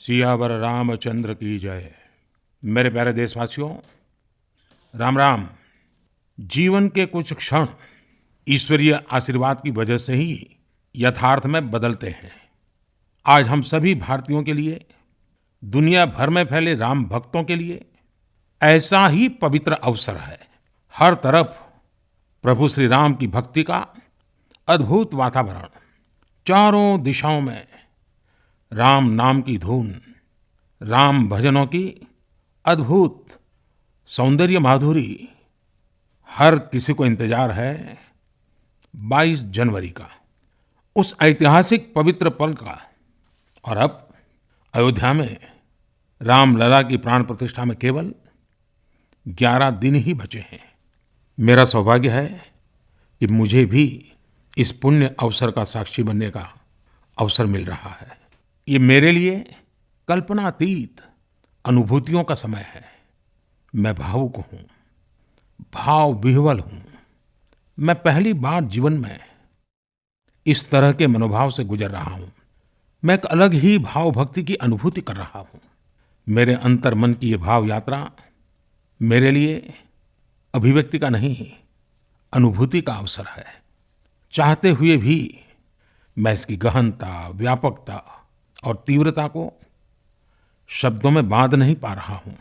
सियावर रामचंद्र की जय। मेरे प्यारे देशवासियों, राम राम। जीवन के कुछ क्षण ईश्वरीय आशीर्वाद की वजह से ही यथार्थ में बदलते हैं। आज हम सभी भारतीयों के लिए, दुनिया भर में फैले राम भक्तों के लिए ऐसा ही पवित्र अवसर है। हर तरफ प्रभु श्री राम की भक्ति का अद्भुत वातावरण, चारों दिशाओं में राम नाम की धुन, राम भजनों की अद्भुत सौंदर्य माधुरी। हर किसी को इंतजार है 22 जनवरी का, उस ऐतिहासिक पवित्र पल का। और अब अयोध्या में रामलला की प्राण प्रतिष्ठा में केवल 11 दिन ही बचे हैं। मेरा सौभाग्य है कि मुझे भी इस पुण्य अवसर का साक्षी बनने का अवसर मिल रहा है। ये मेरे लिए कल्पनातीत अनुभूतियों का समय है। मैं भावुक हूँ, भाव विह्वल हूँ। मैं पहली बार जीवन में इस तरह के मनोभाव से गुजर रहा हूँ। मैं एक अलग ही भाव भक्ति की अनुभूति कर रहा हूँ। मेरे अंतर मन की ये भाव यात्रा मेरे लिए अभिव्यक्ति का नहीं, अनुभूति का अवसर है। चाहते हुए भी मैं इसकी गहनता, व्यापकता और तीव्रता को शब्दों में बांध नहीं पा रहा हूँ।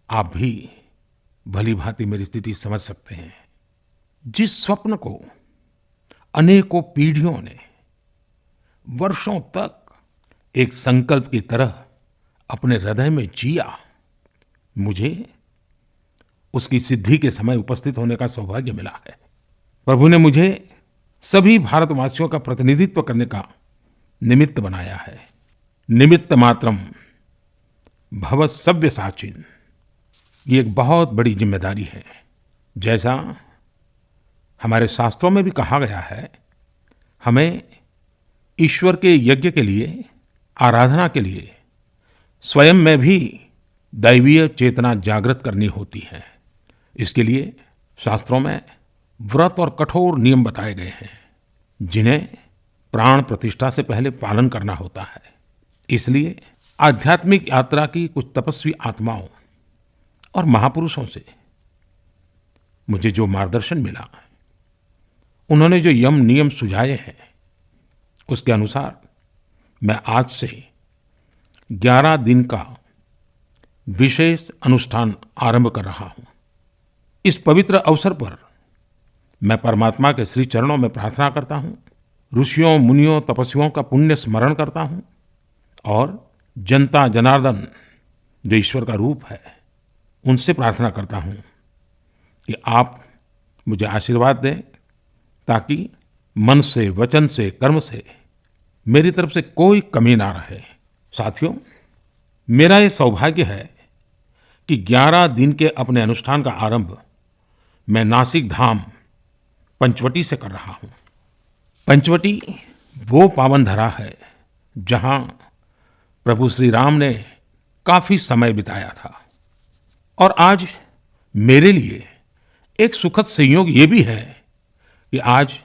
आप भी भली भांति मेरी स्थिति समझ सकते हैं। जिस स्वप्न को अनेकों पीढ़ियों ने वर्षों तक एक संकल्प की तरह अपने हृदय में जिया, मुझे उसकी सिद्धि के समय उपस्थित होने का सौभाग्य मिला है। प्रभु ने मुझे सभी भारतवासियों का प्रतिनिधित्व करने का निमित्त बनाया है। निमित्त मात्रम भव सव्यसाचिन, ये एक बहुत बड़ी जिम्मेदारी है। जैसा हमारे शास्त्रों में भी कहा गया है, हमें ईश्वर के यज्ञ के लिए, आराधना के लिए स्वयं में भी दैवीय चेतना जागृत करनी होती है। इसके लिए शास्त्रों में व्रत और कठोर नियम बताए गए हैं, जिन्हें प्राण प्रतिष्ठा से पहले पालन करना होता है। इसलिए आध्यात्मिक यात्रा की कुछ तपस्वी आत्माओं और महापुरुषों से मुझे जो मार्गदर्शन मिला, उन्होंने जो यम नियम सुझाए हैं, उसके अनुसार मैं आज से 11 दिन का विशेष अनुष्ठान आरंभ कर रहा हूं। इस पवित्र अवसर पर मैं परमात्मा के श्री चरणों में प्रार्थना करता हूं, ऋषियों, मुनियों, तपस्वियों का पुण्य स्मरण करता हूं और जनता जनार्दन, जो ईश्वर का रूप है, उनसे प्रार्थना करता हूं कि आप मुझे आशीर्वाद दें, ताकि मन से, वचन से, कर्म से मेरी तरफ से कोई कमी ना रहे। साथियों, मेरा ये सौभाग्य है कि 11 दिन के अपने अनुष्ठान का आरंभ मैं नासिक धाम पंचवटी से कर रहा हूँ। पंचवटी वो पावन धरा है जहाँ प्रभु श्री राम ने काफी समय बिताया था। और आज मेरे लिए एक सुखद संयोग ये भी है कि आज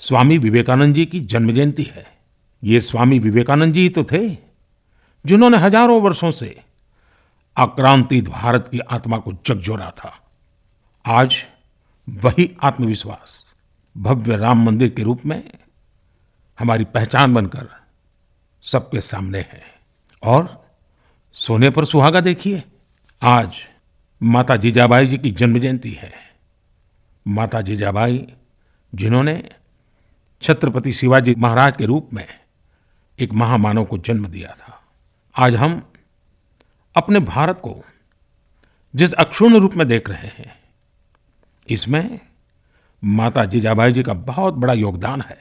स्वामी विवेकानंद जी की जन्म जयंती है। ये स्वामी विवेकानंद जी ही तो थे जिन्होंने हजारों वर्षों से आक्रांतित भारत की आत्मा को झकझोरा था। आज वही आत्मविश्वास भव्य राम मंदिर के रूप में हमारी पहचान बनकर सबके सामने है। और सोने पर सुहागा देखिए, आज माता जीजाबाई जी की जन्म जयंती है। माता जीजाबाई, जिन्होंने छत्रपति शिवाजी महाराज के रूप में एक महामानव को जन्म दिया था। आज हम अपने भारत को जिस अक्षुण्ण रूप में देख रहे हैं, इसमें माता जीजाबाई जी का बहुत बड़ा योगदान है।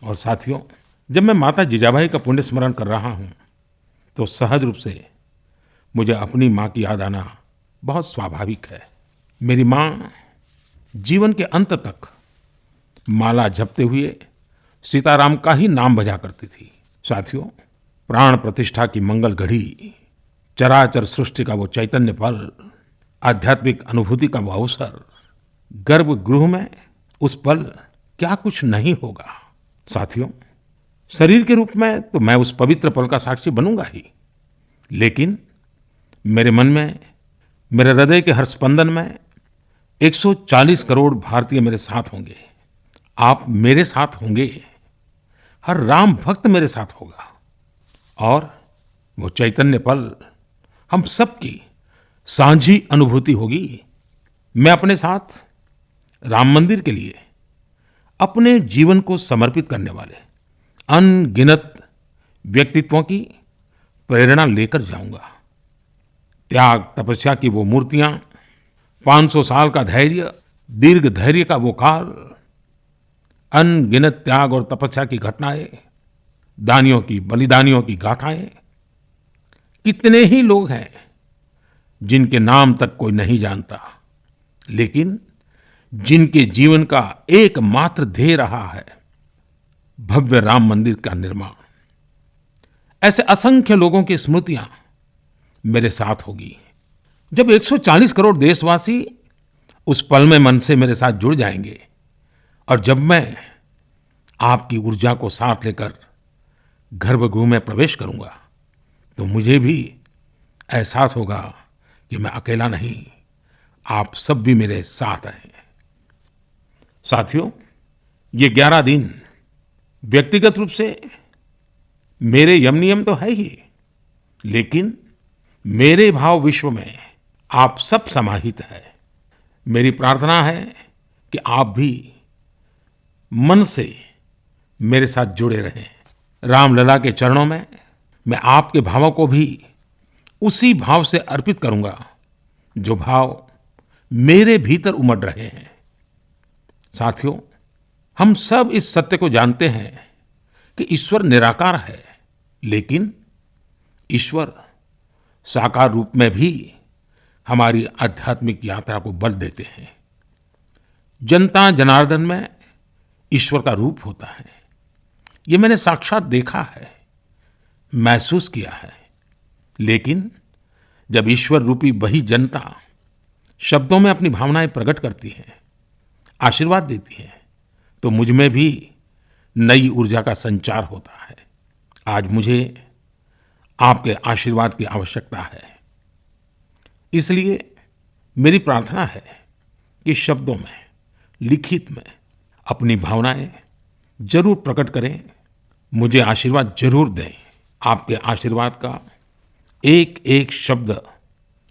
और साथियों, जब मैं माता जीजाबाई का पुण्य स्मरण कर रहा हूं, तो सहज रूप से मुझे अपनी माँ की याद आना बहुत स्वाभाविक है। मेरी माँ जीवन के अंत तक माला जपते हुए सीताराम का ही नाम भजा करती थी। साथियों, प्राण प्रतिष्ठा की मंगल घड़ी, चराचर सृष्टि का वो चैतन्य पल, आध्यात्मिक अनुभूति का वो अवसर, गर्भगृह में उस पल क्या कुछ नहीं होगा। साथियों, शरीर के रूप में तो मैं उस पवित्र पल का साक्षी बनूंगा ही, लेकिन मेरे मन में, मेरे हृदय के हर स्पंदन में 140 करोड़ भारतीय मेरे साथ होंगे। आप मेरे साथ होंगे। हर राम भक्त मेरे साथ होगा। और वो चैतन्य पल हम सबकी साझी अनुभूति होगी। मैं अपने साथ राम मंदिर के लिए अपने जीवन को समर्पित करने वाले अनगिनत व्यक्तित्वों की प्रेरणा लेकर जाऊंगा। त्याग तपस्या की वो मूर्तियां, 500 साल का धैर्य, दीर्घ धैर्य का वो काल, अनगिनत त्याग और तपस्या की घटनाएं, दानियों की, बलिदानियों की गाथाएं। कितने ही लोग हैं जिनके नाम तक कोई नहीं जानता, लेकिन जिनके जीवन का एकमात्र ध्येय रहा है भव्य राम मंदिर का निर्माण। ऐसे असंख्य लोगों की स्मृतियां मेरे साथ होगी। जब 140 करोड़ देशवासी उस पल में मन से मेरे साथ जुड़ जाएंगे और जब मैं आपकी ऊर्जा को साथ लेकर गर्भगृह में प्रवेश करूंगा, तो मुझे भी एहसास होगा कि मैं अकेला नहीं, आप सब भी मेरे साथ हैं। साथियों, ये 11 दिन व्यक्तिगत रूप से मेरे यम नियम तो है ही, लेकिन मेरे भाव विश्व में आप सब समाहित है। मेरी प्रार्थना है कि आप भी मन से मेरे साथ जुड़े रहें। रामलला के चरणों में मैं आपके भावों को भी उसी भाव से अर्पित करूंगा जो भाव मेरे भीतर उमड़ रहे हैं। साथियों, हम सब इस सत्य को जानते हैं कि ईश्वर निराकार है, लेकिन ईश्वर साकार रूप में भी हमारी आध्यात्मिक यात्रा को बल देते हैं। जनता जनार्दन में ईश्वर का रूप होता है। ये मैंने साक्षात देखा है, महसूस किया है। लेकिन जब ईश्वर रूपी वही जनता शब्दों में अपनी भावनाएं प्रकट करती है, आशीर्वाद देती है, तो मुझ में भी नई ऊर्जा का संचार होता है। आज मुझे आपके आशीर्वाद की आवश्यकता है। इसलिए मेरी प्रार्थना है कि शब्दों में, लिखित में अपनी भावनाएं जरूर प्रकट करें, मुझे आशीर्वाद जरूर दें। आपके आशीर्वाद का एक एक शब्द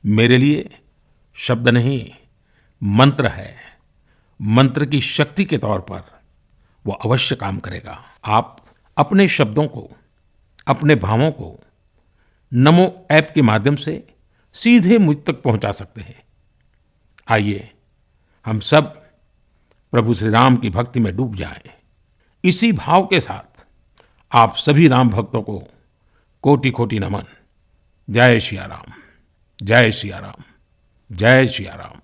मेरे लिए शब्द नहीं, मंत्र है। मंत्र की शक्ति के तौर पर वो अवश्य काम करेगा। आप अपने शब्दों को, अपने भावों को नमो ऐप के माध्यम से सीधे मुझ तक पहुंचा सकते हैं। आइए हम सब प्रभु श्री राम की भक्ति में डूब जाएं। इसी भाव के साथ आप सभी राम भक्तों को कोटि कोटि नमन। जय सिया राम, जय सिया राम, जय सिया राम।